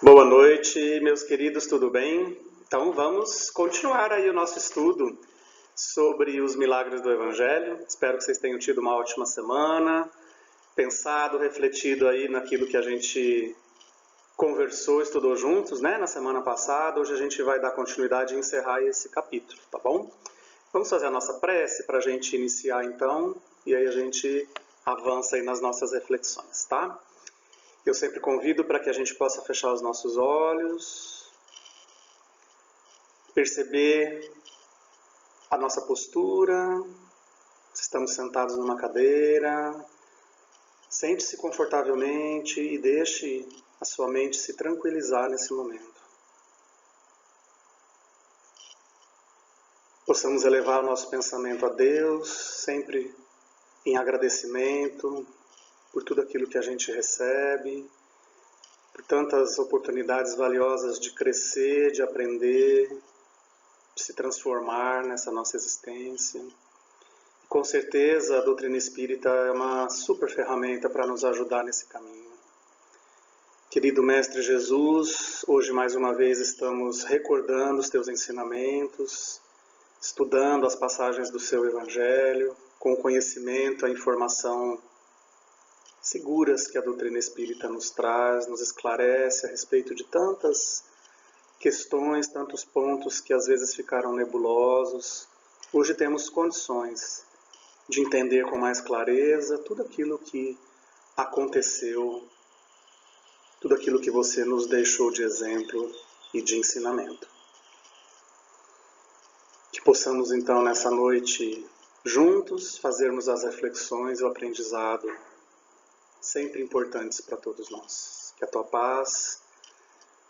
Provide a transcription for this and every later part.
Boa noite, meus queridos, tudo bem? Então vamos continuar aí o nosso estudo sobre os milagres do Evangelho. Espero que vocês tenham tido uma ótima semana, pensado, refletido aí naquilo que a gente conversou, estudou juntos, né, na semana passada. Hoje a gente vai dar continuidade e encerrar esse capítulo, tá bom? Vamos fazer a nossa prece para a gente iniciar então, e aí a gente avança aí nas nossas reflexões, tá? Eu sempre convido para que a gente possa fechar os nossos olhos, perceber a nossa postura, se estamos sentados numa cadeira. Sente-se confortavelmente e deixe a sua mente se tranquilizar nesse momento. Possamos elevar o nosso pensamento a Deus, sempre em agradecimento por tudo aquilo que a gente recebe, por tantas oportunidades valiosas de crescer, de aprender, de se transformar nessa nossa existência. E, com certeza, a doutrina espírita é uma super ferramenta para nos ajudar nesse caminho. Querido Mestre Jesus, hoje mais uma vez estamos recordando os teus ensinamentos, estudando as passagens do seu Evangelho, com o conhecimento, a informação seguras que a doutrina espírita nos traz, nos esclarece a respeito de tantas questões, tantos pontos que às vezes ficaram nebulosos. Hoje temos condições de entender com mais clareza tudo aquilo que aconteceu, tudo aquilo que você nos deixou de exemplo e de ensinamento. Que possamos então nessa noite juntos fazermos as reflexões e o aprendizado sempre importantes para todos nós. Que a tua paz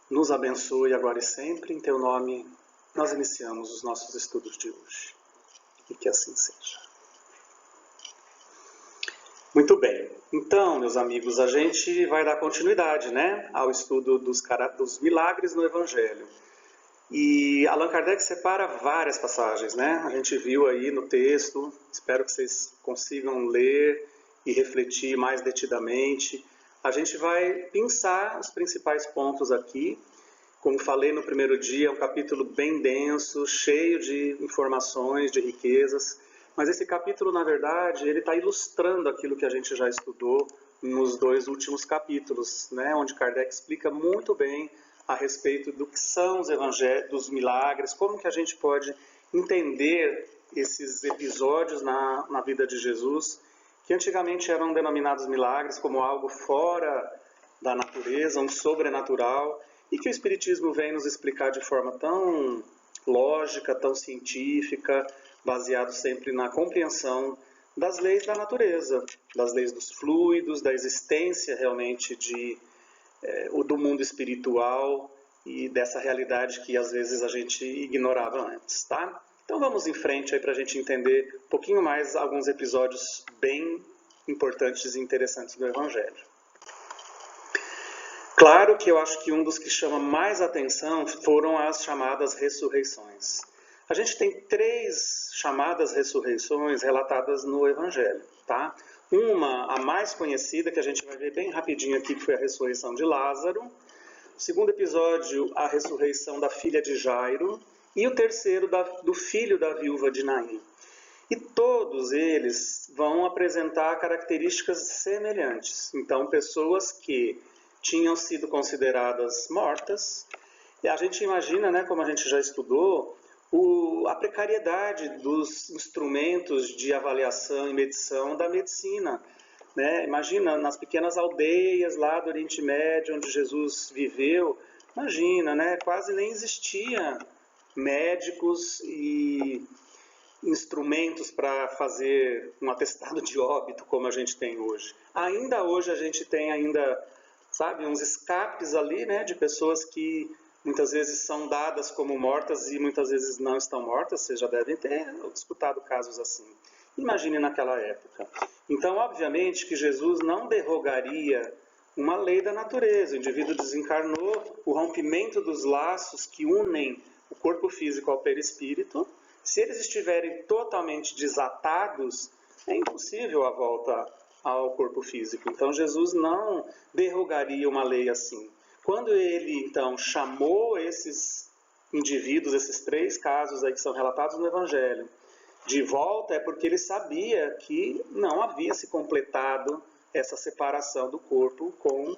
nos abençoe agora e sempre. Em teu nome nós iniciamos os nossos estudos de hoje. E que assim seja. Muito bem. Então, meus amigos, a gente vai dar continuidade, né, ao estudo dos milagres no Evangelho. E Allan Kardec separa várias passagens, né? A gente viu aí no texto, espero que vocês consigam ler e refletir mais detidamente. A gente vai pensar os principais pontos aqui. Como falei no primeiro dia, é um capítulo bem denso, cheio de informações, de riquezas. Mas esse capítulo, na verdade, ele está ilustrando aquilo que a gente já estudou nos dois últimos capítulos, né? Onde Kardec explica muito bem a respeito do que são os evangelhos, dos milagres, como que a gente pode entender esses episódios na vida de Jesus, que antigamente eram denominados milagres como algo fora da natureza, um sobrenatural, e que o Espiritismo vem nos explicar de forma tão lógica, tão científica, baseado sempre na compreensão das leis da natureza, das leis dos fluidos, da existência realmente do mundo espiritual e dessa realidade que às vezes a gente ignorava antes, tá? Então vamos em frente aí para a gente entender um pouquinho mais alguns episódios bem importantes e interessantes do Evangelho. Claro que eu acho que um dos que chama mais atenção foram as chamadas ressurreições. A gente tem 3 chamadas ressurreições relatadas no Evangelho, tá? Uma, a mais conhecida, que a gente vai ver bem rapidinho aqui, que foi a ressurreição de Lázaro. O segundo episódio, a ressurreição da filha de Jairo. E o terceiro, do filho da viúva de Naim. E todos eles vão apresentar características semelhantes. Então, pessoas que tinham sido consideradas mortas. E a gente imagina, né, como a gente já estudou, a precariedade dos instrumentos de avaliação e medição da medicina. Né? Imagina, nas pequenas aldeias lá do Oriente Médio, onde Jesus viveu, imagina, né, quase nem existia médicos e instrumentos para fazer um atestado de óbito como a gente tem hoje. Ainda hoje a gente tem sabe, uns escapes ali, né, de pessoas que muitas vezes são dadas como mortas e muitas vezes não estão mortas. Vocês já devem ter escutado casos assim. Imagine naquela época. Então, obviamente que Jesus não derrogaria uma lei da natureza. O indivíduo desencarnou, o rompimento dos laços que unem o corpo físico ao perispírito. Se eles estiverem totalmente desatados, é impossível a volta ao corpo físico. Então, Jesus não derrogaria uma lei assim. Quando ele, então, chamou esses indivíduos, esses 3 casos aí que são relatados no Evangelho, de volta, é porque ele sabia que não havia se completado essa separação do corpo com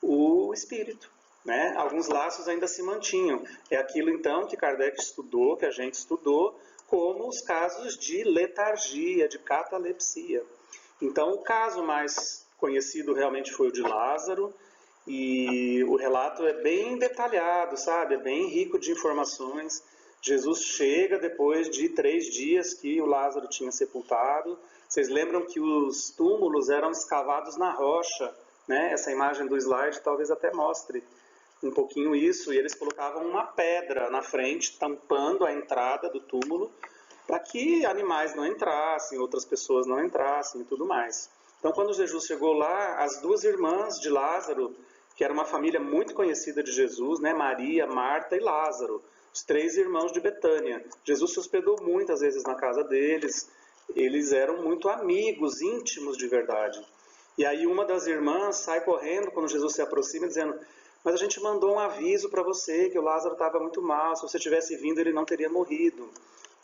o espírito, né? Alguns laços ainda se mantinham. É aquilo, então, que Kardec estudou, que a gente estudou, como os casos de letargia, de catalepsia. Então, o caso mais conhecido realmente foi o de Lázaro, e o relato é bem detalhado, sabe? É bem rico de informações. Jesus chega depois de 3 dias que o Lázaro tinha sepultado. Vocês lembram que os túmulos eram escavados na rocha, né? Essa imagem do slide talvez até mostre um pouquinho isso. E eles colocavam uma pedra na frente, tampando a entrada do túmulo, para que animais não entrassem, outras pessoas não entrassem e tudo mais. Então, quando Jesus chegou lá, as 2 irmãs de Lázaro, que era uma família muito conhecida de Jesus, né? Maria, Marta e Lázaro, os 3 irmãos de Betânia. Jesus se hospedou muitas vezes na casa deles, eles eram muito amigos, íntimos de verdade. E aí uma das irmãs sai correndo quando Jesus se aproxima, dizendo: mas a gente mandou um aviso para você, que o Lázaro estava muito mal, se você tivesse vindo ele não teria morrido.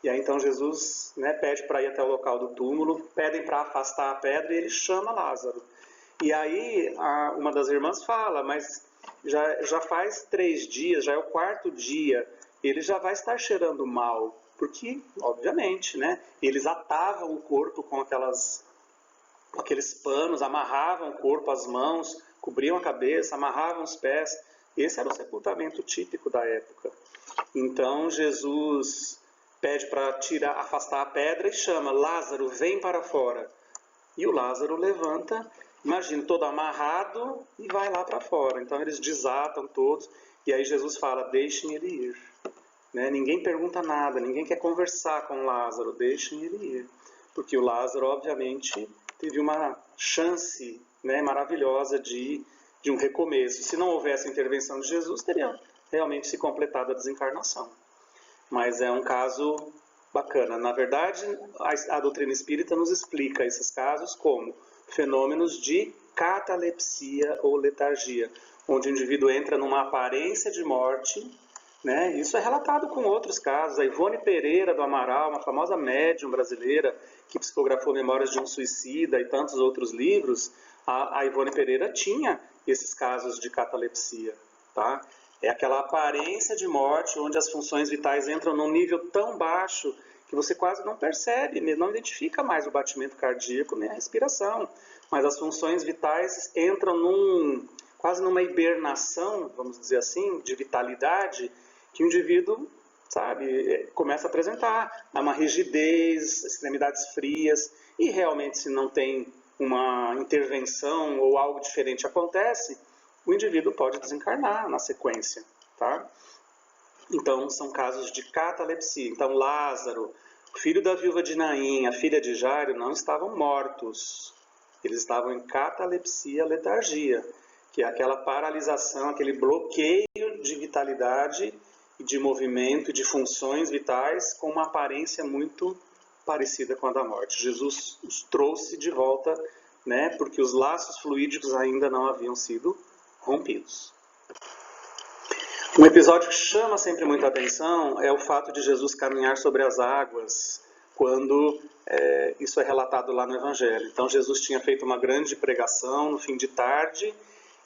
E aí então Jesus, né, pede para ir até o local do túmulo, pedem para afastar a pedra e ele chama Lázaro. E aí uma das irmãs fala: mas já faz 3 dias, já é o 4º dia, ele já vai estar cheirando mal, porque, obviamente, né, eles atavam o corpo com aqueles panos, amarravam o corpo, as mãos, cobriam a cabeça, amarravam os pés. Esse era o sepultamento típico da época. Então Jesus pede para afastar a pedra e chama: Lázaro, vem para fora. E o Lázaro levanta, imagina, todo amarrado, e vai lá para fora. Então eles desatam todos, e aí Jesus fala: deixem ele ir. Né? Ninguém pergunta nada, ninguém quer conversar com Lázaro, deixem ele ir. Porque o Lázaro, obviamente, teve uma chance, né, maravilhosa de um recomeço. Se não houvesse a intervenção de Jesus, teria realmente se completado a desencarnação. Mas é um caso bacana. Na verdade, a doutrina espírita nos explica esses casos como fenômenos de catalepsia ou letargia, onde o indivíduo entra numa aparência de morte, né? Isso é relatado com outros casos. A Ivone Pereira do Amaral, uma famosa médium brasileira que psicografou Memórias de um Suicida e tantos outros livros, a Ivone Pereira tinha esses casos de catalepsia, tá? É aquela aparência de morte onde as funções vitais entram num nível tão baixo que você quase não percebe, não identifica mais o batimento cardíaco nem a respiração. Mas as funções vitais entram quase numa hibernação, vamos dizer assim, de vitalidade, que o indivíduo, sabe, começa a apresentar uma rigidez, extremidades frias, e realmente se não tem uma intervenção ou algo diferente acontece, o indivíduo pode desencarnar na sequência, tá? Então, são casos de catalepsia. Então, Lázaro, filho da viúva de Naim, a filha de Jairo, não estavam mortos. Eles estavam em catalepsia, letargia, que é aquela paralisação, aquele bloqueio de vitalidade e de movimento e de funções vitais com uma aparência muito parecida com a da morte. Jesus os trouxe de volta, né, porque os laços fluídicos ainda não haviam sido rompidos. Um episódio que chama sempre muita atenção é o fato de Jesus caminhar sobre as águas, quando isso é relatado lá no Evangelho. Então Jesus tinha feito uma grande pregação no fim de tarde,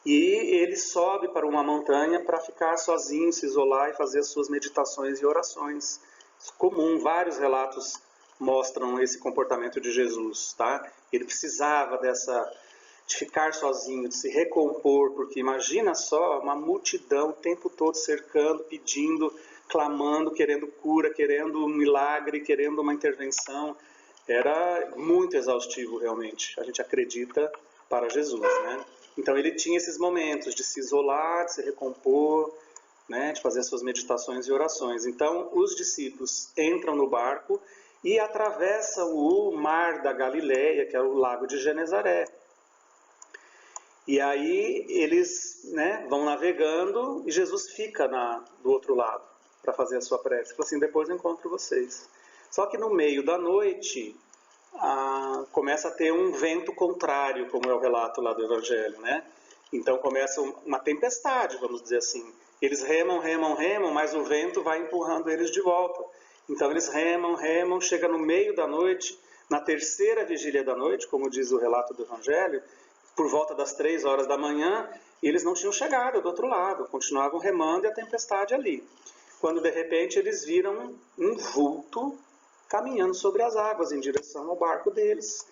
e ele sobe para uma montanha para ficar sozinho, se isolar e fazer as suas meditações e orações. Isso é comum, vários relatos mostram esse comportamento de Jesus, tá? Ele precisava de ficar sozinho, de se recompor, porque imagina só uma multidão o tempo todo cercando, pedindo, clamando, querendo cura, querendo um milagre, querendo uma intervenção. Era muito exaustivo realmente, a gente acredita, para Jesus, né? Então ele tinha esses momentos de se isolar, de se recompor, né, de fazer as suas meditações e orações. Então os discípulos entram no barco e atravessam o mar da Galileia, que é o lago de Genezaré. E aí eles, né, vão navegando e Jesus fica do outro lado para fazer a sua prece. Ele fala assim: depois eu encontro vocês. Só que no meio da noite começa a ter um vento contrário, como é o relato lá do Evangelho, né? Então começa uma tempestade, vamos dizer assim. Eles remam, remam, remam, mas o vento vai empurrando eles de volta. Então eles remam, remam, chega no meio da noite, na terceira vigília da noite, como diz o relato do Evangelho, por volta das 3 horas da manhã, e eles não tinham chegado do outro lado, continuavam remando e a tempestade ali. Quando de repente eles viram um vulto caminhando sobre as águas em direção ao barco deles.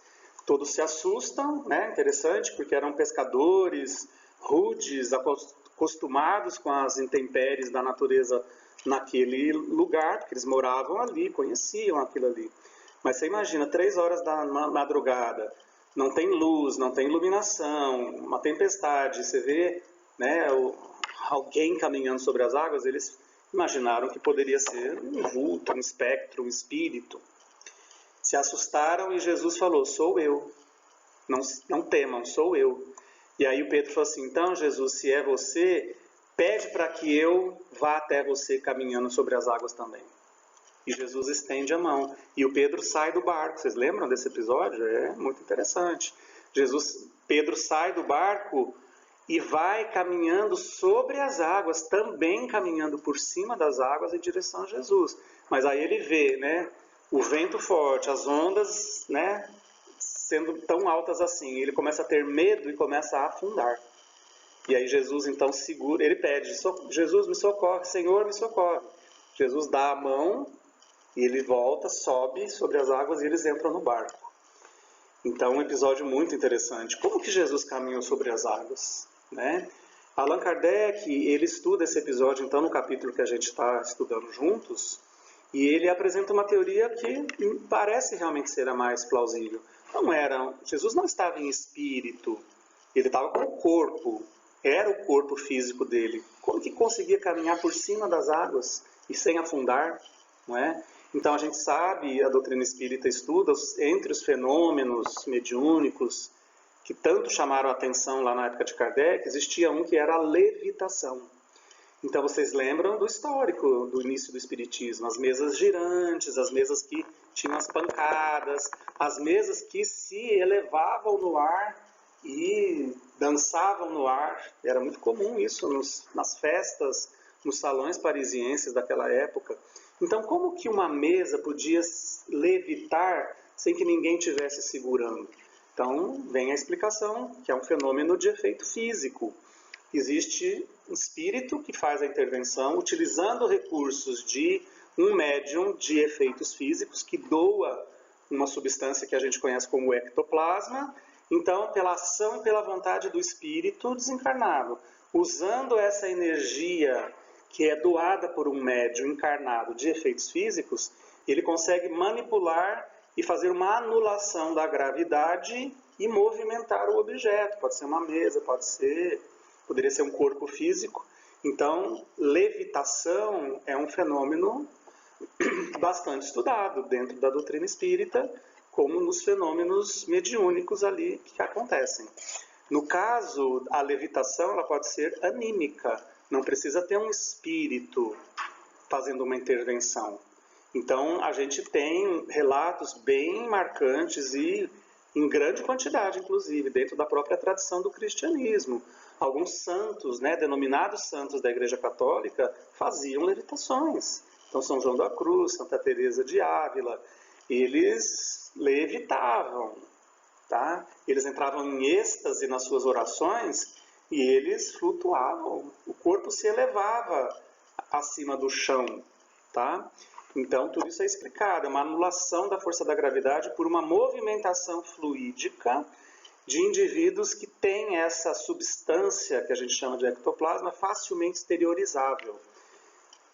Todos se assustam, né? Interessante, porque eram pescadores rudes, acostumados com as intempéries da natureza naquele lugar, porque eles moravam ali, conheciam aquilo ali. Mas você imagina, 3 horas da madrugada, não tem luz, não tem iluminação, uma tempestade, você vê, né, alguém caminhando sobre as águas, eles imaginaram que poderia ser um vulto, um espectro, um espírito. Se assustaram e Jesus falou, sou eu, não temam, sou eu. E aí o Pedro falou assim, então Jesus, se é você, pede para que eu vá até você caminhando sobre as águas também. E Jesus estende a mão. E o Pedro sai do barco. Vocês lembram desse episódio? É muito interessante. Pedro sai do barco e vai caminhando sobre as águas, também caminhando por cima das águas em direção a Jesus. Mas aí ele vê, né, o vento forte, as ondas, né, sendo tão altas assim. Ele começa a ter medo e começa a afundar. E aí Jesus então segura, ele pede, Jesus me socorre, Senhor me socorre. Jesus dá a mão e ele volta, sobe sobre as águas e eles entram no barco. Então, um episódio muito interessante. Como que Jesus caminhou sobre as águas? Né? Allan Kardec, ele estuda esse episódio, então, no capítulo que a gente está estudando juntos, e ele apresenta uma teoria que parece realmente ser a mais plausível. Jesus não estava em espírito, ele estava com o corpo, era o corpo físico dele. Como que conseguia caminhar por cima das águas e sem afundar? Não é? Então a gente sabe, a doutrina espírita estuda entre os fenômenos mediúnicos que tanto chamaram a atenção lá na época de Kardec, existia um que era a levitação. Então vocês lembram do histórico do início do espiritismo, as mesas girantes, as mesas que tinham as pancadas, as mesas que se elevavam no ar e dançavam no ar. Era muito comum isso nas festas, nos salões parisienses daquela época. Então, como que uma mesa podia levitar sem que ninguém estivesse segurando? Então, vem a explicação, que é um fenômeno de efeito físico. Existe um espírito que faz a intervenção, utilizando recursos de um médium de efeitos físicos, que doa uma substância que a gente conhece como ectoplasma. Então, pela ação e pela vontade do espírito desencarnado, usando essa energia que é doada por um médium encarnado de efeitos físicos, ele consegue manipular e fazer uma anulação da gravidade e movimentar o objeto. Pode ser uma mesa, poderia ser um corpo físico. Então, levitação é um fenômeno bastante estudado dentro da doutrina espírita, como nos fenômenos mediúnicos ali que acontecem. No caso, a levitação ela pode ser anímica, não precisa ter um espírito fazendo uma intervenção. Então, a gente tem relatos bem marcantes e em grande quantidade, inclusive, dentro da própria tradição do cristianismo. Alguns santos, né, denominados santos da Igreja Católica, faziam levitações. Então, São João da Cruz, Santa Teresa de Ávila, eles levitavam, tá? Eles entravam em êxtase nas suas orações e eles flutuavam. O corpo se elevava acima do chão, tá? Então, tudo isso é explicado. É uma anulação da força da gravidade por uma movimentação fluídica de indivíduos que têm essa substância, que a gente chama de ectoplasma, facilmente exteriorizável.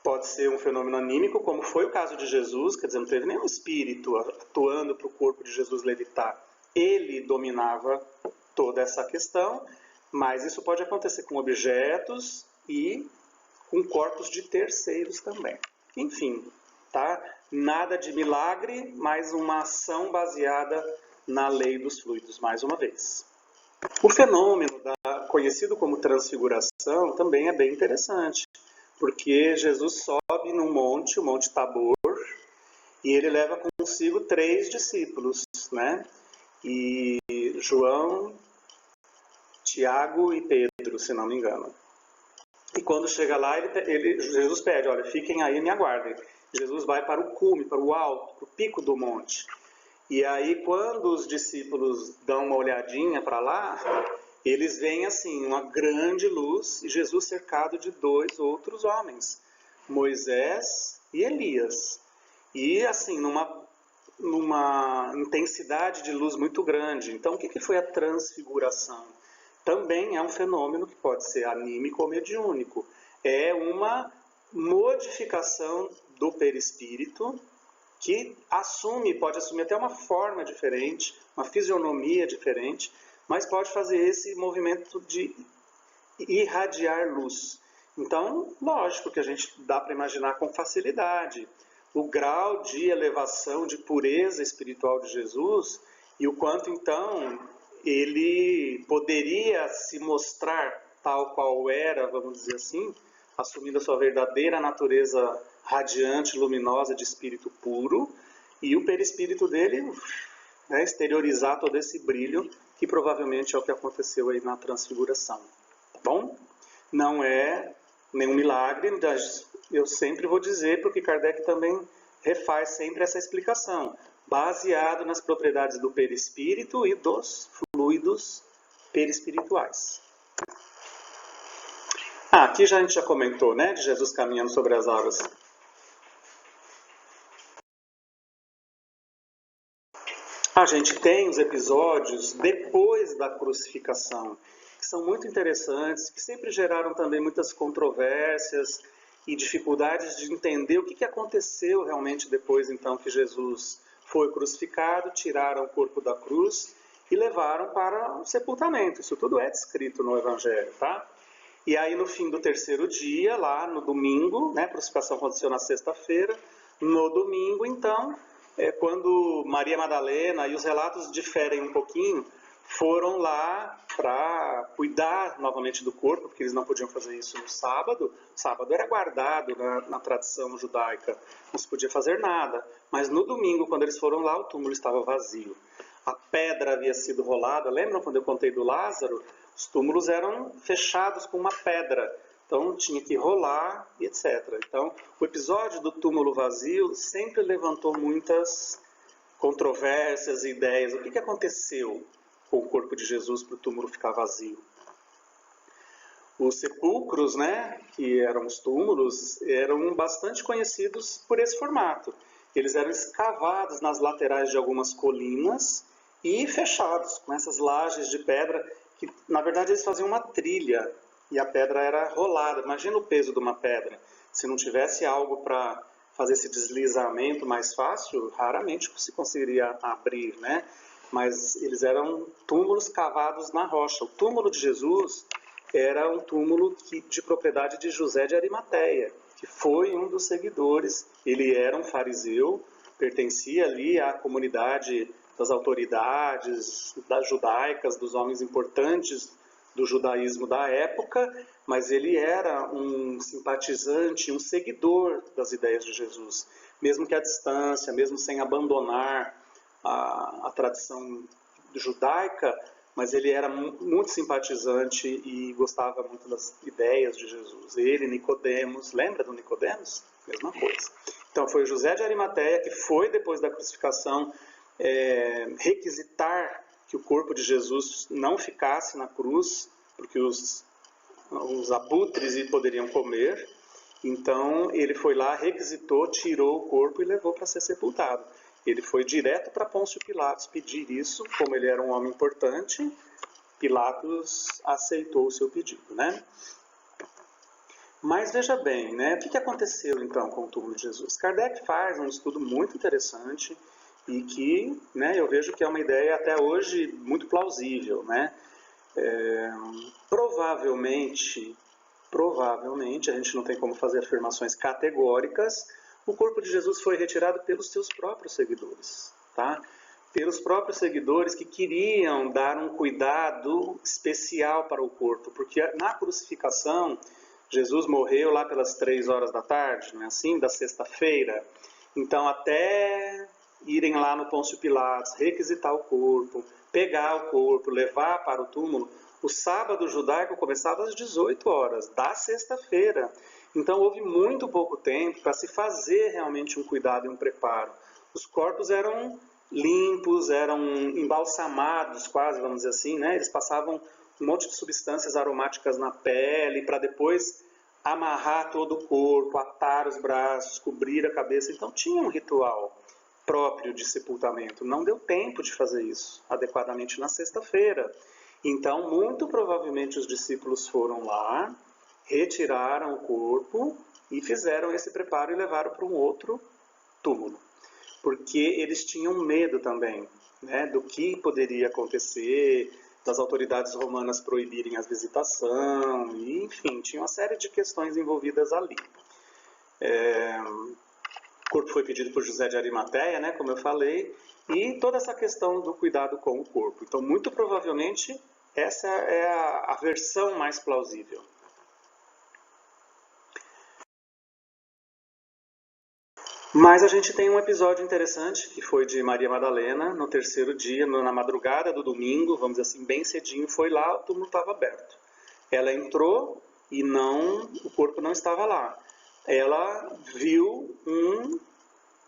Pode ser um fenômeno anímico, como foi o caso de Jesus, quer dizer, não teve nenhum espírito atuando para o corpo de Jesus levitar. Ele dominava toda essa questão, mas isso pode acontecer com objetos e com corpos de terceiros também. Enfim, tá? Nada de milagre, mas uma ação baseada na lei dos fluidos, mais uma vez. O fenômeno conhecido como transfiguração também é bem interessante, porque Jesus sobe num monte, o Monte Tabor, e ele leva consigo 3 discípulos, né? E João, Tiago e Pedro, se não me engano. E quando chega lá, Jesus pede, olha, fiquem aí e me aguardem. Jesus vai para o cume, para o alto, para o pico do monte. E aí, quando os discípulos dão uma olhadinha para lá, eles veem assim, uma grande luz e Jesus cercado de 2 outros homens, Moisés e Elias. E assim, numa intensidade de luz muito grande. Então, o que foi a transfiguração? Também é um fenômeno que pode ser anímico ou mediúnico. É uma modificação do perispírito que pode assumir até uma forma diferente, uma fisionomia diferente, mas pode fazer esse movimento de irradiar luz. Então, lógico que a gente dá para imaginar com facilidade o grau de elevação, de pureza espiritual de Jesus e o quanto, então, ele poderia se mostrar tal qual era, vamos dizer assim, assumindo a sua verdadeira natureza radiante, luminosa, de espírito puro, e o perispírito dele, né, exteriorizar todo esse brilho, que provavelmente é o que aconteceu aí na transfiguração. Tá bom? Não é nenhum milagre, eu sempre vou dizer, porque Kardec também refaz sempre essa explicação, baseado nas propriedades do perispírito e dos fluidos perispirituais. Aqui a gente já comentou, né, de Jesus caminhando sobre as águas. A gente tem os episódios depois da crucificação, que são muito interessantes, que sempre geraram também muitas controvérsias e dificuldades de entender o que aconteceu realmente depois, então, que Jesus foi crucificado, tiraram o corpo da cruz e levaram para o sepultamento. Isso tudo é descrito no Evangelho, tá? E aí, no fim do 3º dia, lá no domingo, né, a crucificação aconteceu na sexta-feira, no domingo, então, quando Maria Madalena, e os relatos diferem um pouquinho, foram lá para cuidar novamente do corpo, porque eles não podiam fazer isso no sábado. O sábado era guardado na tradição judaica, não se podia fazer nada. Mas no domingo, quando eles foram lá, o túmulo estava vazio. A pedra havia sido rolada. Lembram quando eu contei do Lázaro? Os túmulos eram fechados com uma pedra. Então tinha que rolar e etc. Então o episódio do túmulo vazio sempre levantou muitas controvérsias e ideias. O que aconteceu com o corpo de Jesus para o túmulo ficar vazio? Os sepulcros, né, que eram os túmulos, eram bastante conhecidos por esse formato. Eles eram escavados nas laterais de algumas colinas e fechados com essas lajes de pedra, que na verdade eles faziam uma trilha e a pedra era rolada. Imagina o peso de uma pedra. Se não tivesse algo para fazer esse deslizamento mais fácil, raramente se conseguiria abrir, né? Mas eles eram túmulos cavados na rocha. O túmulo de Jesus era um túmulo de propriedade de José de Arimateia, que foi um dos seguidores. Ele era um fariseu, pertencia ali à comunidade das autoridades das judaicas, dos homens importantes do judaísmo da época, mas ele era um simpatizante, um seguidor das ideias de Jesus, mesmo que à distância, mesmo sem abandonar a tradição judaica, mas ele era muito simpatizante e gostava muito das ideias de Jesus. Ele, Nicodemos, lembra do Nicodemos? Mesma coisa. Então foi José de Arimateia que foi, depois da crucificação, requisitar que o corpo de Jesus não ficasse na cruz, porque os abutres poderiam comer. Então ele foi lá, requisitou, tirou o corpo e levou para ser sepultado. Ele foi direto para Pôncio Pilatos pedir isso. Como ele era um homem importante, Pilatos aceitou o seu pedido, né? Mas veja bem, né? O que aconteceu então com o túmulo de Jesus? Kardec faz um estudo muito interessante e que, né, eu vejo que é uma ideia até hoje muito plausível, né? Provavelmente, a gente não tem como fazer afirmações categóricas, o corpo de Jesus foi retirado pelos seus próprios seguidores, tá? Pelos próprios seguidores que queriam dar um cuidado especial para o corpo, porque na crucificação, Jesus morreu lá pelas 3 horas da tarde, não é assim? Da sexta-feira. Então, até irem lá no Pôncio Pilatos, requisitar o corpo, pegar o corpo, levar para o túmulo, O sábado judaico começava às 18 horas, da sexta-feira. Então houve muito pouco tempo para se fazer realmente um cuidado e um preparo. Os corpos eram limpos, eram embalsamados quase, vamos dizer assim, né? Eles passavam um monte de substâncias aromáticas na pele para depois amarrar todo o corpo, atar os braços, cobrir a cabeça. Então tinha um ritual próprio de sepultamento. Não deu tempo de fazer isso adequadamente na sexta-feira. Então, muito provavelmente os discípulos foram lá, retiraram o corpo e fizeram esse preparo e levaram para um outro túmulo. Porque eles tinham medo também, né, do que poderia acontecer, das autoridades romanas proibirem a visitação, e, enfim, tinha uma série de questões envolvidas ali. O corpo foi pedido por José de Arimateia, né, como eu falei, e toda essa questão do cuidado com o corpo. Então, muito provavelmente, essa é a versão mais plausível. Mas a gente tem um episódio interessante, que foi de Maria Madalena, no terceiro dia, na madrugada do domingo, vamos dizer assim, bem cedinho, foi lá, o túmulo estava aberto. Ela entrou e o corpo não estava lá. Ela viu um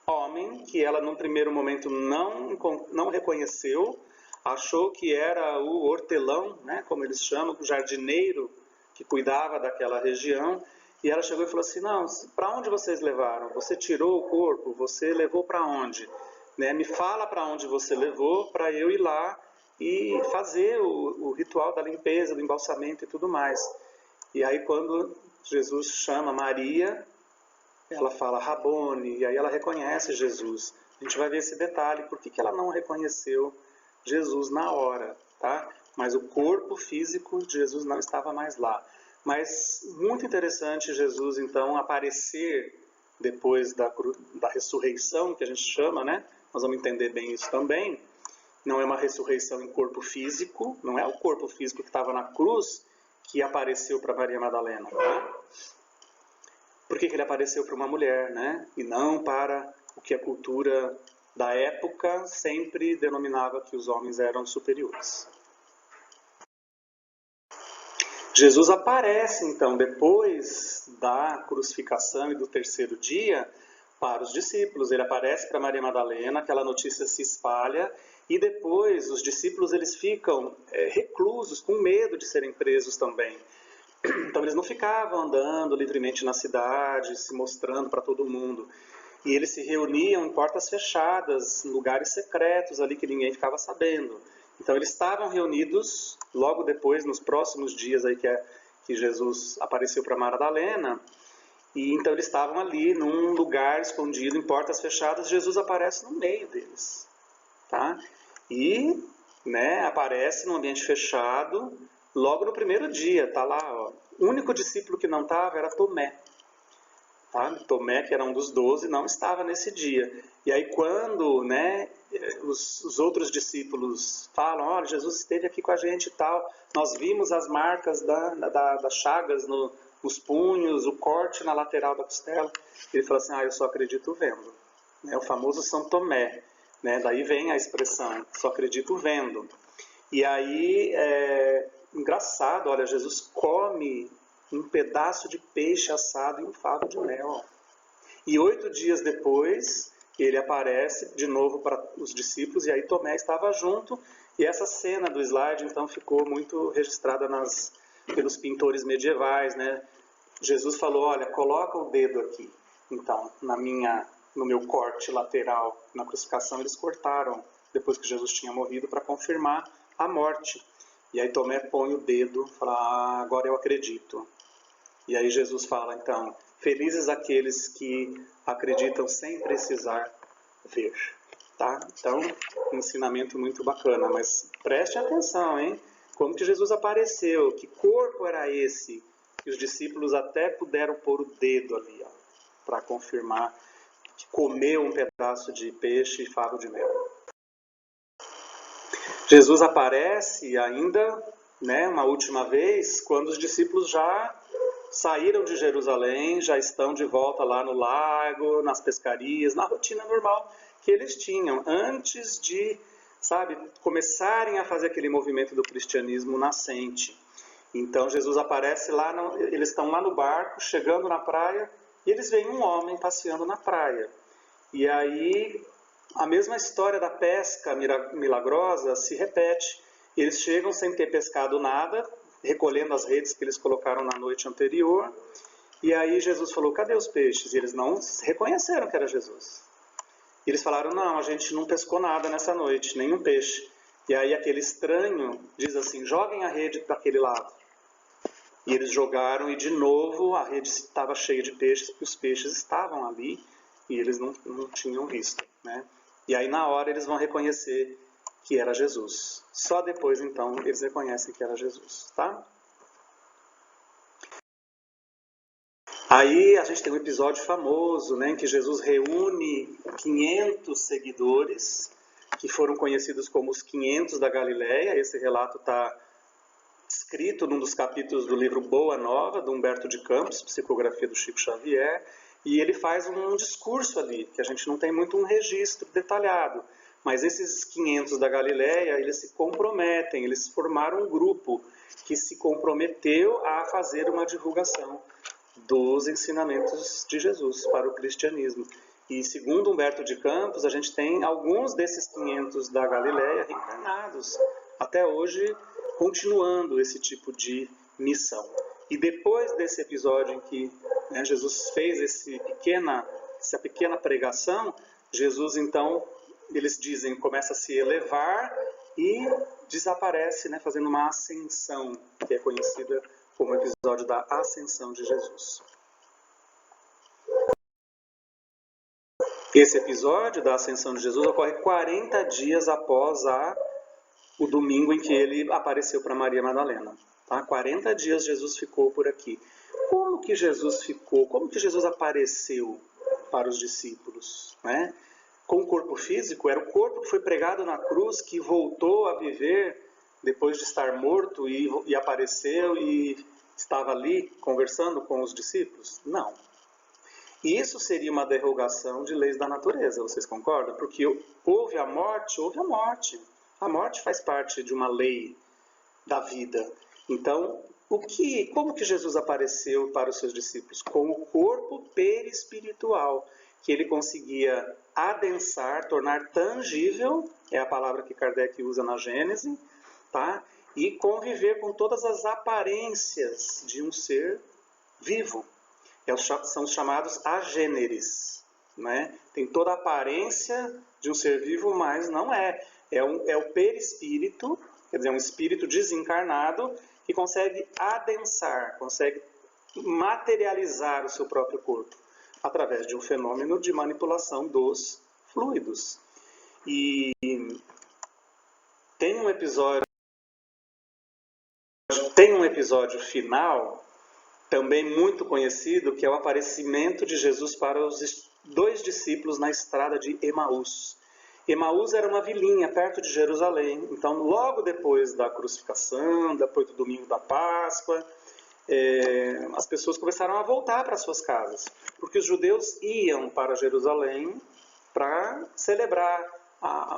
homem que ela, num primeiro momento, não reconheceu, achou que era o hortelão, né, como eles chamam, o jardineiro que cuidava daquela região. E ela chegou e falou assim, não, para onde vocês levaram? Você tirou o corpo? Você levou para onde? Né? Me fala para onde você levou, para eu ir lá e fazer o ritual da limpeza, do embalsamento e tudo mais. E aí quando Jesus chama Maria, ela fala Rabone, e aí ela reconhece Jesus. A gente vai ver esse detalhe, por que ela não reconheceu Jesus na hora, tá? Mas o corpo físico de Jesus não estava mais lá. Mas muito interessante Jesus, então, aparecer depois da ressurreição, que a gente chama, né? Nós vamos entender bem isso também. Não é uma ressurreição em corpo físico, não é o corpo físico que estava na cruz que apareceu para Maria Madalena, tá? Por que ele apareceu para uma mulher, né? E não para o que a cultura da época sempre denominava que os homens eram superiores. Jesus aparece, então, depois da crucificação e do terceiro dia, para os discípulos. Ele aparece para Maria Madalena, aquela notícia se espalha, e depois os discípulos eles ficam reclusos, com medo de serem presos também. Então eles não ficavam andando livremente na cidade, se mostrando para todo mundo. E eles se reuniam em portas fechadas, em lugares secretos ali que ninguém ficava sabendo. Então eles estavam reunidos logo depois, nos próximos dias aí que Jesus apareceu para Madalena, e então eles estavam ali num lugar escondido, em portas fechadas. Jesus aparece no meio deles, tá? E, né, aparece num ambiente fechado logo no primeiro dia, tá lá, ó. O único discípulo que não estava era Tomé. Tá? Tomé, que era um dos 12, não estava nesse dia. E aí quando, né, os outros discípulos falam, olha, Jesus esteve aqui com a gente e tal, nós vimos as marcas das chagas nos punhos, o corte na lateral da costela. Ele fala assim, eu só acredito vendo. Né, o famoso São Tomé. Né, daí vem a expressão, só acredito vendo. E aí, engraçado, olha, Jesus come um pedaço de peixe assado e um favo de mel. E 8 dias depois, ele aparece de novo para os discípulos, e aí Tomé estava junto, e essa cena do slide, então, ficou muito registrada pelos pintores medievais, né? Jesus falou, olha, coloca o dedo aqui. Então, no meu corte lateral, na crucificação, eles cortaram, depois que Jesus tinha morrido, para confirmar a morte. E aí Tomé põe o dedo e fala, agora eu acredito. E aí Jesus fala, então, felizes aqueles que acreditam sem precisar ver. Tá? Então, um ensinamento muito bacana, mas preste atenção, hein? Como que Jesus apareceu? Que corpo era esse? Que os discípulos até puderam pôr o dedo ali, para confirmar que comeu um pedaço de peixe e favo de mel. Jesus aparece ainda, né, uma última vez, quando os discípulos já saíram de Jerusalém, já estão de volta lá no lago, nas pescarias, na rotina normal que eles tinham, antes de sabe, começarem a fazer aquele movimento do cristianismo nascente. Então Jesus aparece lá, eles estão lá no barco, chegando na praia, e eles veem um homem passeando na praia. E aí a mesma história da pesca milagrosa se repete. Eles chegam sem ter pescado nada, recolhendo as redes que eles colocaram na noite anterior. E aí Jesus falou, cadê os peixes? E eles não reconheceram que era Jesus. E eles falaram, não, a gente não pescou nada nessa noite, nenhum peixe. E aí aquele estranho diz assim, joguem a rede para aquele lado. E eles jogaram e de novo a rede estava cheia de peixes, porque os peixes estavam ali e eles não tinham visto, né? E aí na hora eles vão reconhecer que era Jesus. Só depois então eles reconhecem que era Jesus, tá? Aí a gente tem um episódio famoso, né, em que Jesus reúne 500 seguidores, que foram conhecidos como os 500 da Galileia. Esse relato está escrito num dos capítulos do livro Boa Nova, do Humberto de Campos, psicografia do Chico Xavier, e ele faz um discurso ali, que a gente não tem muito um registro detalhado, mas esses 500 da Galileia, eles se comprometem, eles formaram um grupo que se comprometeu a fazer uma divulgação dos ensinamentos de Jesus para o cristianismo. E segundo Humberto de Campos, a gente tem alguns desses 500 da Galileia reencarnados, até hoje continuando esse tipo de missão. E depois desse episódio em que, né, Jesus fez essa pequena pregação, Jesus então, eles dizem, começa a se elevar e desaparece, né, fazendo uma ascensão, que é conhecida como o episódio da ascensão de Jesus. Esse episódio da ascensão de Jesus ocorre 40 dias após o domingo em que ele apareceu para Maria Madalena. Tá? 40 dias Jesus ficou por aqui. Como que Jesus ficou? Como que Jesus apareceu para os discípulos? Né? Com o corpo físico, era o corpo que foi pregado na cruz, que voltou a viver depois de estar morto e apareceu e estava ali conversando com os discípulos? Não. E isso seria uma derrogação de leis da natureza, vocês concordam? Porque houve a morte, houve a morte. A morte faz parte de uma lei da vida. Então, como que Jesus apareceu para os seus discípulos? Com o corpo perispiritual, que ele conseguia adensar, tornar tangível, é a palavra que Kardec usa na Gênese, tá? E conviver com todas as aparências de um ser vivo. São os chamados agêneres, né? Tem toda a aparência de um ser vivo, mas não é. É o perispírito, quer dizer, um espírito desencarnado que consegue adensar, consegue materializar o seu próprio corpo através de um fenômeno de manipulação dos fluidos. E tem um episódio final também muito conhecido, que é o aparecimento de Jesus para os 2 discípulos na estrada de Emaús. Emaús era uma vilinha perto de Jerusalém. Então, logo depois da crucificação, depois do domingo da Páscoa, as pessoas começaram a voltar para suas casas, porque os judeus iam para Jerusalém para celebrar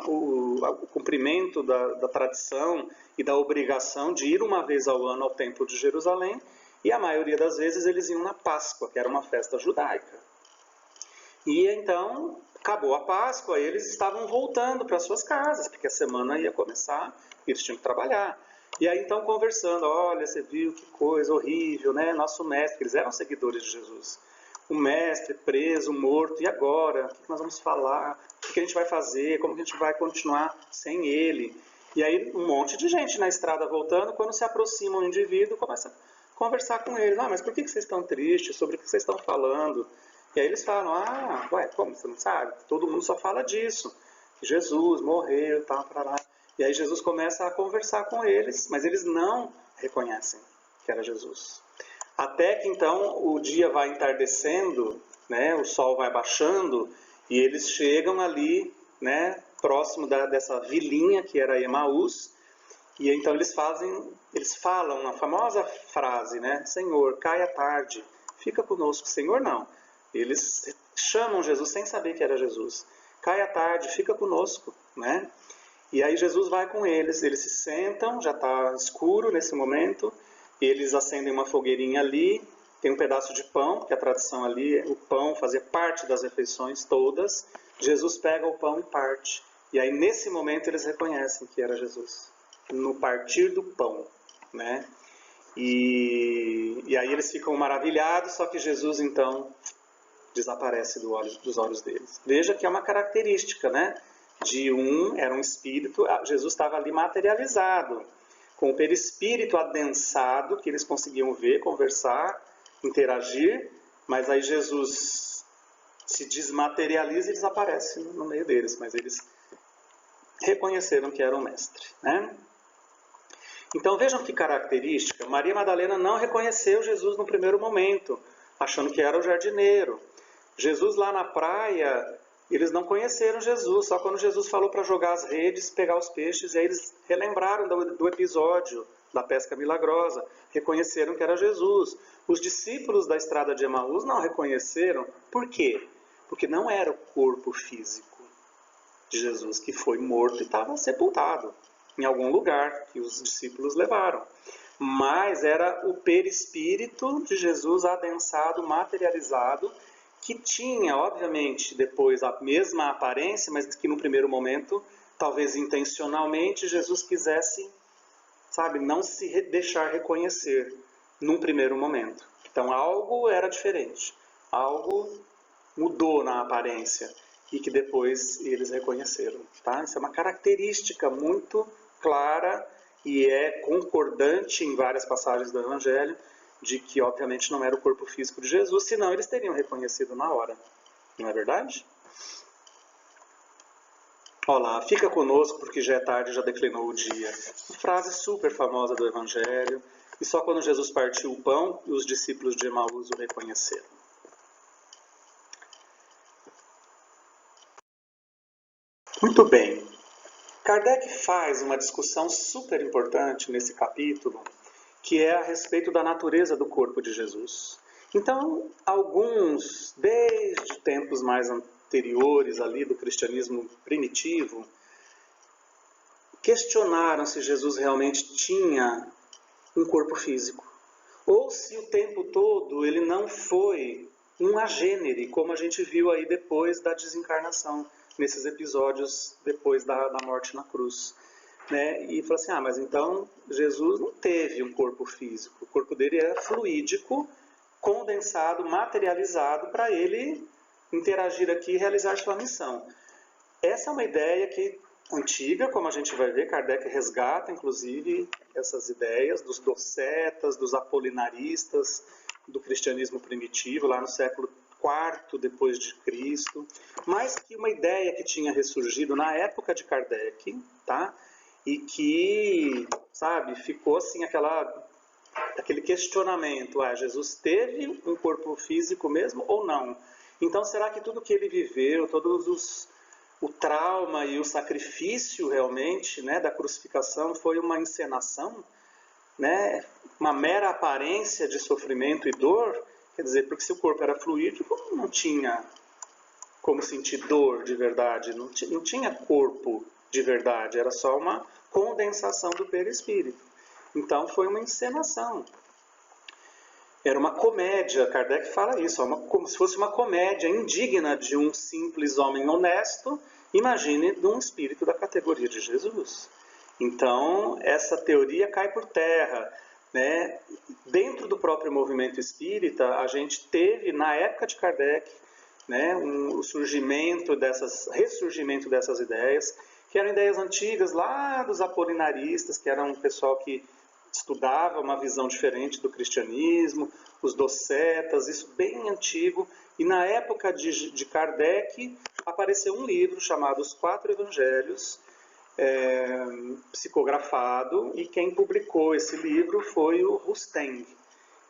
o cumprimento da tradição e da obrigação de ir uma vez ao ano ao Templo de Jerusalém, e a maioria das vezes eles iam na Páscoa, que era uma festa judaica. E então, acabou a Páscoa, e eles estavam voltando para suas casas, porque a semana ia começar e eles tinham que trabalhar. E aí então conversando, olha, você viu que coisa horrível, né? Nosso mestre, eles eram seguidores de Jesus. O mestre preso, morto, e agora? O que nós vamos falar? O que a gente vai fazer? Como que a gente vai continuar sem ele? E aí um monte de gente na estrada voltando, quando se aproxima um indivíduo, começa a conversar com eles. Mas por que vocês estão tristes? Sobre o que vocês estão falando? E aí eles falam, como você não sabe? Todo mundo só fala disso. Que Jesus morreu, tal, para lá. E aí Jesus começa a conversar com eles, mas eles não reconhecem que era Jesus. Até que então o dia vai entardecendo, né, o sol vai baixando, e eles chegam ali, né, próximo dessa vilinha que era Emaús, e então eles falam uma famosa frase, né, Senhor, cai a tarde, fica conosco. Senhor não, eles chamam Jesus sem saber que era Jesus. Cai a tarde, fica conosco, né? E aí Jesus vai com eles se sentam, já está escuro nesse momento, eles acendem uma fogueirinha ali, tem um pedaço de pão, porque a tradição ali, o pão fazia parte das refeições todas, Jesus pega o pão e parte. E aí nesse momento eles reconhecem que era Jesus, no partir do pão, né? E aí eles ficam maravilhados, só que Jesus então desaparece dos olhos deles. Veja que é uma característica, né? Era um espírito, Jesus estava ali materializado, com o perispírito adensado, que eles conseguiam ver, conversar, interagir, mas aí Jesus se desmaterializa e desaparece no meio deles, mas eles reconheceram que era o mestre, né? Então vejam que característica, Maria Madalena não reconheceu Jesus no primeiro momento, achando que era o jardineiro. Jesus lá na praia, eles não conheceram Jesus, só quando Jesus falou para jogar as redes, pegar os peixes, e aí eles relembraram do episódio da pesca milagrosa, reconheceram que era Jesus. Os discípulos da estrada de Emaús não reconheceram, por quê? Porque não era o corpo físico de Jesus que foi morto e estava sepultado em algum lugar que os discípulos levaram. Mas era o perispírito de Jesus adensado, materializado, que tinha, obviamente, depois a mesma aparência, mas que no primeiro momento, talvez intencionalmente, Jesus quisesse, não se deixar reconhecer num primeiro momento. Então algo era diferente, algo mudou na aparência e que depois eles reconheceram. Tá? Isso é uma característica muito clara e é concordante em várias passagens do Evangelho, de que obviamente não era o corpo físico de Jesus, senão eles teriam reconhecido na hora. Não é verdade? Olá, fica conosco porque já é tarde, já declinou o dia. Uma frase super famosa do Evangelho, e só quando Jesus partiu o pão, os discípulos de Emaús o reconheceram. Muito bem. Kardec faz uma discussão super importante nesse capítulo, que é a respeito da natureza do corpo de Jesus. Então, alguns, desde tempos mais anteriores ali do cristianismo primitivo, questionaram se Jesus realmente tinha um corpo físico, ou se o tempo todo ele não foi um agênere, como a gente viu aí depois da desencarnação, nesses episódios depois da morte na cruz. Né? E falou assim, mas então Jesus não teve um corpo físico, o corpo dele era fluídico, condensado, materializado para ele interagir aqui e realizar sua missão. Essa é uma ideia que antiga, como a gente vai ver, Kardec resgata inclusive essas ideias dos docetas, dos apolinaristas, do cristianismo primitivo, lá no século IV depois de Cristo, mas que uma ideia que tinha ressurgido na época de Kardec, tá? E que, ficou assim aquele questionamento, Jesus teve um corpo físico mesmo ou não? Então será que tudo que ele viveu, o trauma e o sacrifício realmente, né, da crucificação foi uma encenação, né, uma mera aparência de sofrimento e dor? Quer dizer, porque se o corpo era fluídico, não tinha como sentir dor de verdade, não tinha corpo de verdade, era só uma condensação do perispírito. Então foi uma encenação. Era uma comédia, Kardec fala isso, como se fosse uma comédia indigna de um simples homem honesto, imagine de um espírito da categoria de Jesus. Então essa teoria cai por terra. Né? Dentro do próprio movimento espírita, a gente teve, na época de Kardec, né, o ressurgimento dessas ideias, que eram ideias antigas lá dos apolinaristas, que eram um pessoal que estudava uma visão diferente do cristianismo, os docetas, isso bem antigo. E na época de Kardec, apareceu um livro chamado Os Quatro Evangelhos, psicografado, e quem publicou esse livro foi o Rusteng.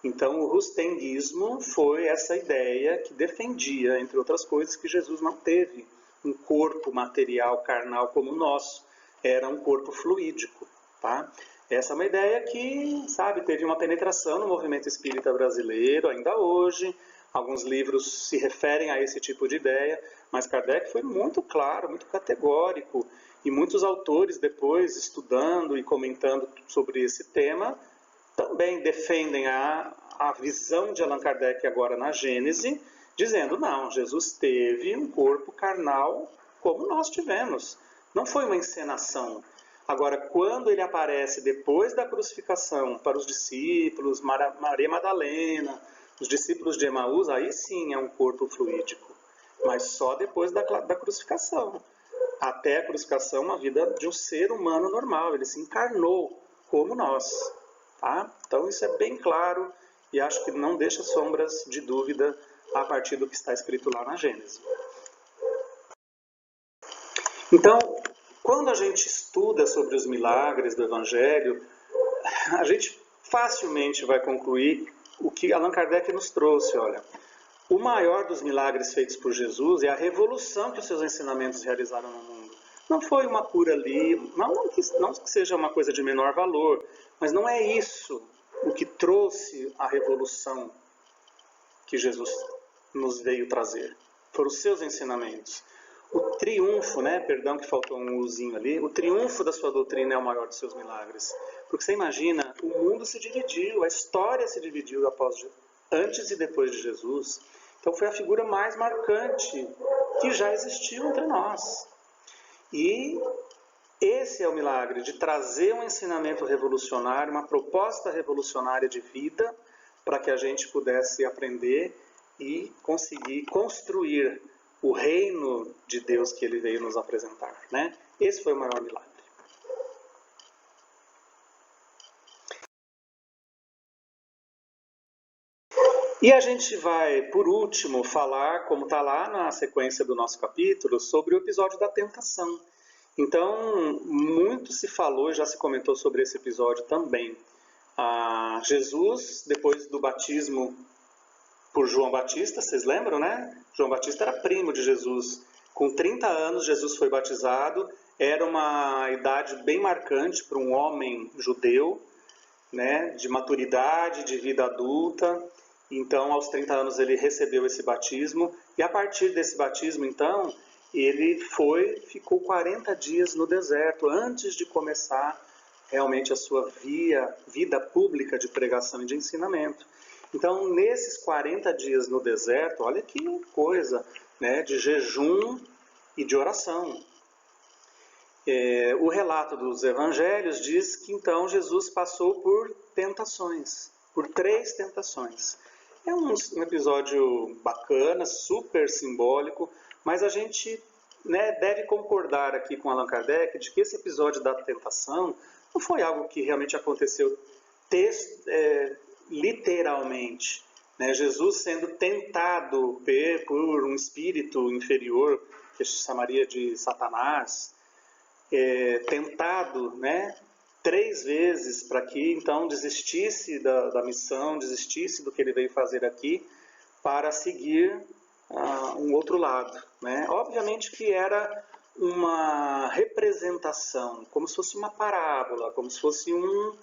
Então o rustenguismo foi essa ideia que defendia, entre outras coisas, que Jesus não teve um corpo material, carnal como o nosso, era um corpo fluídico. Tá? Essa é uma ideia que, teve uma penetração no movimento espírita brasileiro ainda hoje. Alguns livros se referem a esse tipo de ideia, mas Kardec foi muito claro, muito categórico, E muitos autores, depois, estudando e comentando sobre esse tema, também defendem a visão de Allan Kardec agora na Gênese, dizendo, não, Jesus teve um corpo carnal como nós tivemos. Não foi uma encenação. Agora, quando ele aparece depois da crucificação para os discípulos, Maria Madalena, os discípulos de Emaús, aí sim é um corpo fluídico, mas só depois da crucificação. Até a crucificação, uma vida de um ser humano normal, ele se encarnou como nós. Tá? Então isso é bem claro e acho que não deixa sombras de dúvida a partir do que está escrito lá na Gênese. Então, quando a gente estuda sobre os milagres do Evangelho, a gente facilmente vai concluir o que Allan Kardec nos trouxe. Olha, o maior dos milagres feitos por Jesus é a revolução que os seus ensinamentos realizaram no mundo. Não foi uma cura ali, não que seja uma coisa de menor valor, mas não é isso o que trouxe a revolução que Jesus nos veio trazer. Foram os seus ensinamentos. O triunfo, perdão que faltou um uzinho ali, o triunfo da sua doutrina é o maior dos seus milagres. Porque você imagina, o mundo se dividiu, a história se dividiu antes e depois de Jesus. Então foi a figura mais marcante que já existiu entre nós. E esse é o milagre de trazer um ensinamento revolucionário, uma proposta revolucionária de vida, para que a gente pudesse aprender e conseguir construir o reino de Deus que ele veio nos apresentar. Esse foi o maior milagre. E a gente vai, por último, falar, como está lá na sequência do nosso capítulo, sobre o episódio da tentação. Então, muito se falou, já se comentou sobre esse episódio também. Jesus, depois do batismo por João Batista, vocês lembram, João Batista era primo de Jesus. Com 30 anos, Jesus foi batizado. Era uma idade bem marcante para um homem judeu, de maturidade, de vida adulta. Então, aos 30 anos, ele recebeu esse batismo. E a partir desse batismo, então, ele ficou 40 dias no deserto, antes de começar realmente a sua vida pública de pregação e de ensinamento. Então, nesses 40 dias no deserto, olha que coisa, de jejum e de oração. O relato dos evangelhos diz que então Jesus passou por tentações, por 3 tentações. É um episódio bacana, super simbólico, mas a gente deve concordar aqui com Allan Kardec de que esse episódio da tentação não foi algo que realmente aconteceu literalmente. Jesus sendo tentado por um espírito inferior, que se chamaria de Satanás, tentado 3 vezes para que então desistisse da missão, desistisse do que ele veio fazer aqui, para seguir um outro lado. Obviamente que era uma representação, como se fosse uma parábola, como se fosse um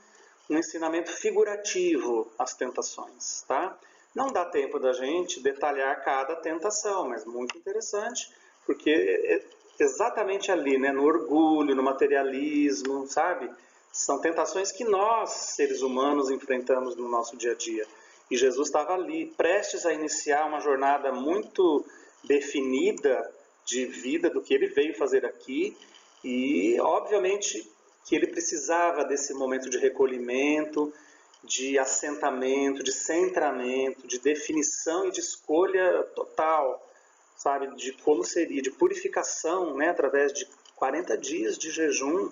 ensinamento figurativo às tentações. Tá? Não dá tempo da gente detalhar cada tentação, mas muito interessante, porque exatamente ali, no orgulho, no materialismo, sabe? São tentações que nós, seres humanos, enfrentamos no nosso dia a dia. E Jesus estava ali, prestes a iniciar uma jornada muito definida de vida, do que ele veio fazer aqui. E, obviamente, que ele precisava desse momento de recolhimento, de assentamento, de centramento, de definição e de escolha total, sabe? De como seria, de purificação, através de 40 dias de jejum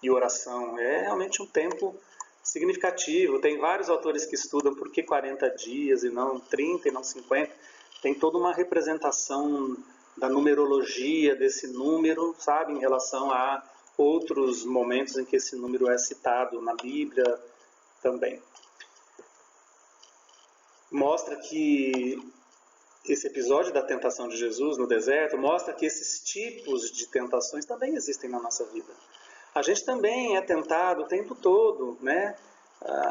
e oração. É realmente um tempo significativo. Tem vários autores que estudam por que 40 dias e não 30 e não 50. Tem toda uma representação da numerologia desse número, sabe, em relação a outros momentos em que esse número é citado na Bíblia também. Mostra que esse episódio da tentação de Jesus no deserto mostra que esses tipos de tentações também existem na nossa vida. A gente também é tentado o tempo todo,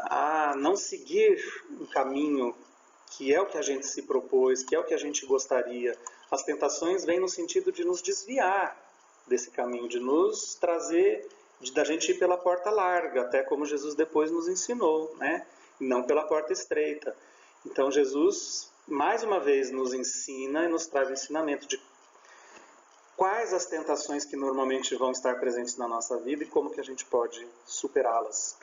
a não seguir um caminho que é o que a gente se propôs, que é o que a gente gostaria. As tentações vêm no sentido de nos desviar, desse caminho, de nos trazer, da gente ir pela porta larga, até como Jesus depois nos ensinou, né? Não pela porta estreita. Então Jesus, mais uma vez, nos ensina e nos traz o ensinamento de quais as tentações que normalmente vão estar presentes na nossa vida e como que a gente pode superá-las.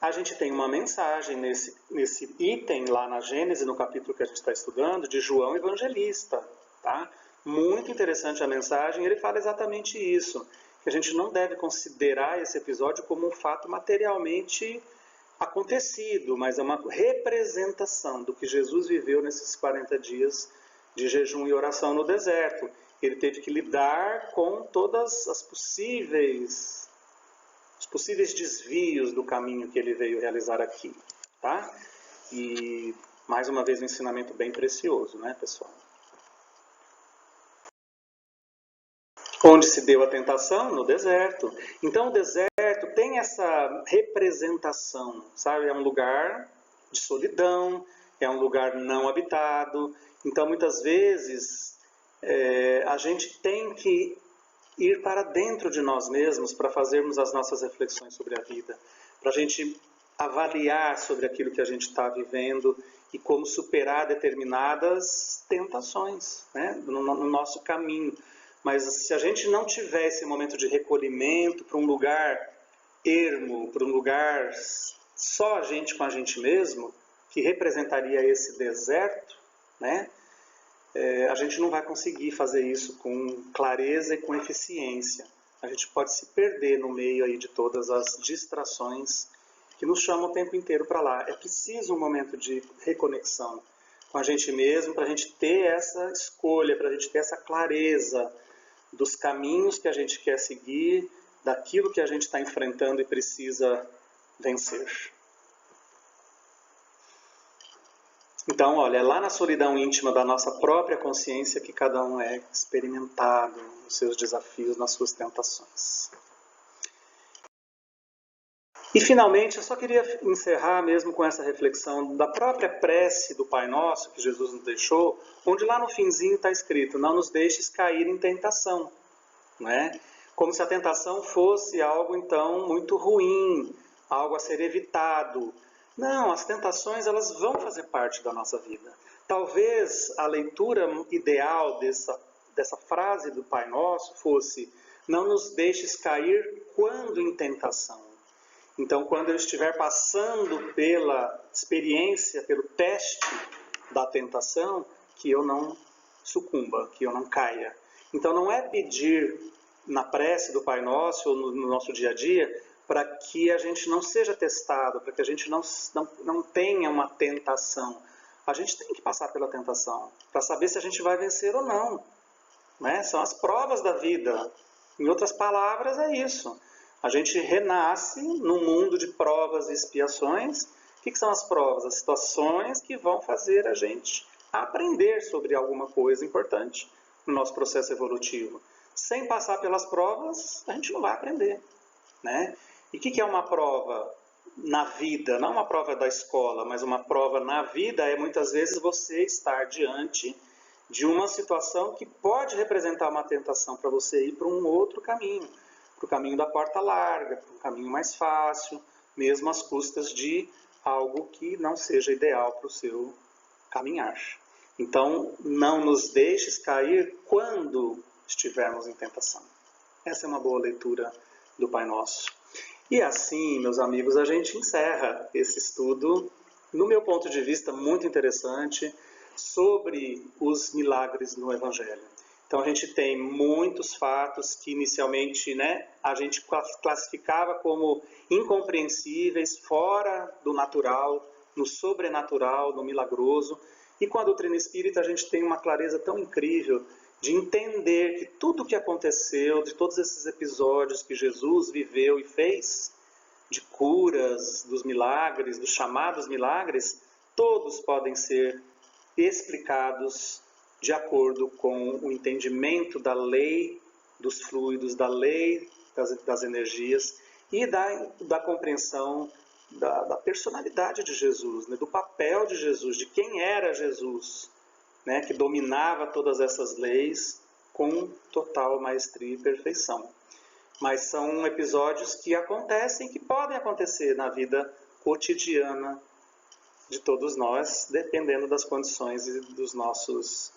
A gente tem uma mensagem nesse item lá na Gênesis, no capítulo que a gente está estudando, de João Evangelista, tá? Muito interessante a mensagem, ele fala exatamente isso, que a gente não deve considerar esse episódio como um fato materialmente acontecido, mas é uma representação do que Jesus viveu nesses 40 dias de jejum e oração no deserto. Ele teve que lidar com todas os possíveis desvios do caminho que ele veio realizar aqui, tá? E, mais uma vez, um ensinamento bem precioso, né, pessoal? Onde se deu a tentação? No deserto. Então, o deserto tem essa representação, sabe? É um lugar de solidão, é um lugar não habitado. Então, muitas vezes, a gente tem que ir para dentro de nós mesmos para fazermos as nossas reflexões sobre a vida, para a gente avaliar sobre aquilo que a gente está vivendo e como superar determinadas tentações, né, no nosso caminho. Mas se a gente não tiver esse momento de recolhimento para um lugar ermo, para um lugar só a gente com a gente mesmo, que representaria esse deserto, né, a gente não vai conseguir fazer isso com clareza e com eficiência. A gente pode se perder no meio aí de todas as distrações que nos chamam o tempo inteiro para lá. É preciso um momento de reconexão com a gente mesmo, para a gente ter essa escolha, para a gente ter essa clareza dos caminhos que a gente quer seguir, daquilo que a gente está enfrentando e precisa vencer. Então, olha, é lá na solidão íntima da nossa própria consciência que cada um é experimentado nos seus desafios, nas suas tentações. E, finalmente, eu só queria encerrar mesmo com essa reflexão da própria prece do Pai Nosso, que Jesus nos deixou, onde lá no finzinho está escrito, não nos deixes cair em tentação, né? Como se a tentação fosse algo, então, muito ruim, algo a ser evitado. Não, as tentações elas vão fazer parte da nossa vida. Talvez a leitura ideal dessa frase do Pai Nosso fosse, não nos deixes cair quando em tentação. Então, quando eu estiver passando pela experiência, pelo teste da tentação, que eu não sucumba, que eu não caia. Então, não é pedir na prece do Pai Nosso ou no nosso dia a dia para que a gente não seja testado, para que a gente não tenha uma tentação. A gente tem que passar pela tentação para saber se a gente vai vencer ou não, né? São as provas da vida. Em outras palavras, é isso. A gente renasce num mundo de provas e expiações. O que são as provas? As situações que vão fazer a gente aprender sobre alguma coisa importante no nosso processo evolutivo. Sem passar pelas provas, a gente não vai aprender, né? E o que é uma prova na vida? Não uma prova da escola, mas uma prova na vida é muitas vezes você estar diante de uma situação que pode representar uma tentação para você ir para um outro caminho, para o caminho da porta larga, para um caminho mais fácil, mesmo às custas de algo que não seja ideal para o seu caminhar. Então, não nos deixes cair quando estivermos em tentação. Essa é uma boa leitura do Pai Nosso. E assim, meus amigos, a gente encerra esse estudo, no meu ponto de vista, muito interessante, sobre os milagres no Evangelho. Então, a gente tem muitos fatos que inicialmente, né, a gente classificava como incompreensíveis, fora do natural, no sobrenatural, no milagroso. E com a doutrina espírita, a gente tem uma clareza tão incrível de entender que tudo o que aconteceu, de todos esses episódios que Jesus viveu e fez, de curas, dos milagres, dos chamados milagres, todos podem ser explicados de acordo com o entendimento da lei dos fluidos, da lei das energias e da compreensão da personalidade de Jesus, né, do papel de Jesus, de quem era Jesus, né, que dominava todas essas leis com total maestria e perfeição. Mas são episódios que acontecem, que podem acontecer na vida cotidiana de todos nós, dependendo das condições e dos nossos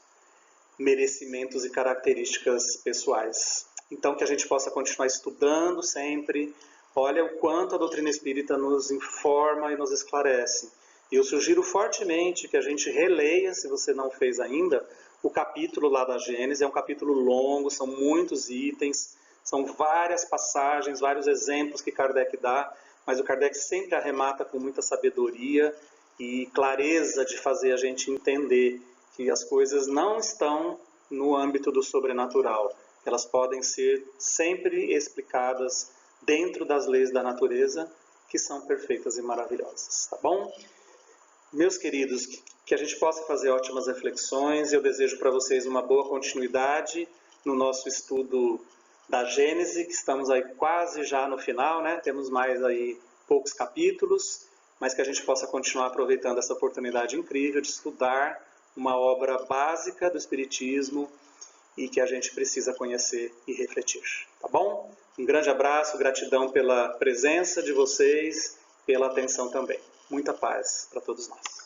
merecimentos e características pessoais. Então, que a gente possa continuar estudando sempre. Olha o quanto a doutrina espírita nos informa e nos esclarece. E eu sugiro fortemente que a gente releia, se você não fez ainda, o capítulo lá da Gênesis. É um capítulo longo, são muitos itens, são várias passagens, vários exemplos que Kardec dá, mas o Kardec sempre arremata com muita sabedoria e clareza de fazer a gente entender que as coisas não estão no âmbito do sobrenatural. Elas podem ser sempre explicadas dentro das leis da natureza, que são perfeitas e maravilhosas, tá bom? Meus queridos, que a gente possa fazer ótimas reflexões. Eu desejo para vocês uma boa continuidade no nosso estudo da Gênese, que estamos aí quase já no final, né? Temos mais aí poucos capítulos, mas que a gente possa continuar aproveitando essa oportunidade incrível de estudar uma obra básica do Espiritismo e que a gente precisa conhecer e refletir, tá bom? Um grande abraço, gratidão pela presença de vocês, pela atenção também. Muita paz para todos nós.